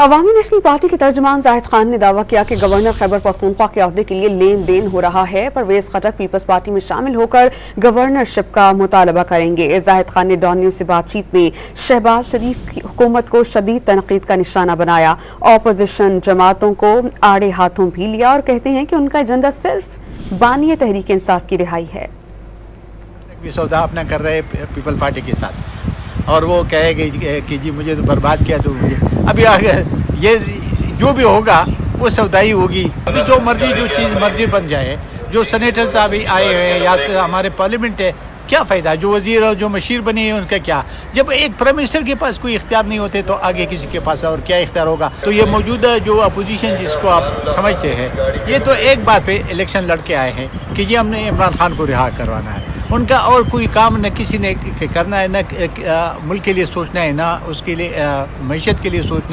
अवामी national party के तर्जुमान जाहिद खान ने दावा किया कि गवर्नर खैबर पख्तूनख्वा के ओहदे के लिए लेन देन हो रहा है। परवेज खटक पीपल्स पार्टी में शामिल होकर गवर्नरशिप का मुतालबा करेंगे। जाहिद खान ने डॉन न्यूज से बातचीत में शहबाज शरीफ की हुकूमत को शदीद तनकीद का निशाना बनाया। ऑपोजिशन जमातों को आड़े हाथों भी लिया और कहते हैं कि उनका एजेंडा सिर्फ बानी तहरीक इंसाफ की रिहाई है। सौदा अपना कर रहे पीपल पार्टी के साथ और वो कहेगा कि जी मुझे तो बर्बाद किया, तो मुझे अभी आगे ये जो भी होगा वो सौदाई होगी। अभी जो चीज़ मर्जी बन जाए, जो सेनेटर साहब आए हुए हैं या हमारे पार्लियामेंट है, क्या फ़ायदा? जो वजीर और जो मशीर बने हैं उनका क्या? जब एक प्राइम मिनिस्टर के पास कोई इख्तियार नहीं होते तो आगे किसी के पास और क्या इख्तियार होगा? तो ये मौजूदा जो अपोजिशन जिसको आप समझते हैं, ये तो एक बात पे इलेक्शन लड़के आए हैं कि ये हमने इमरान खान को रिहा करवाना है। उनका और कोई काम न किसी ने करना है, न मुल्क के लिए सोचना है, ना उसके लिए मईशत के लिए सोचना है।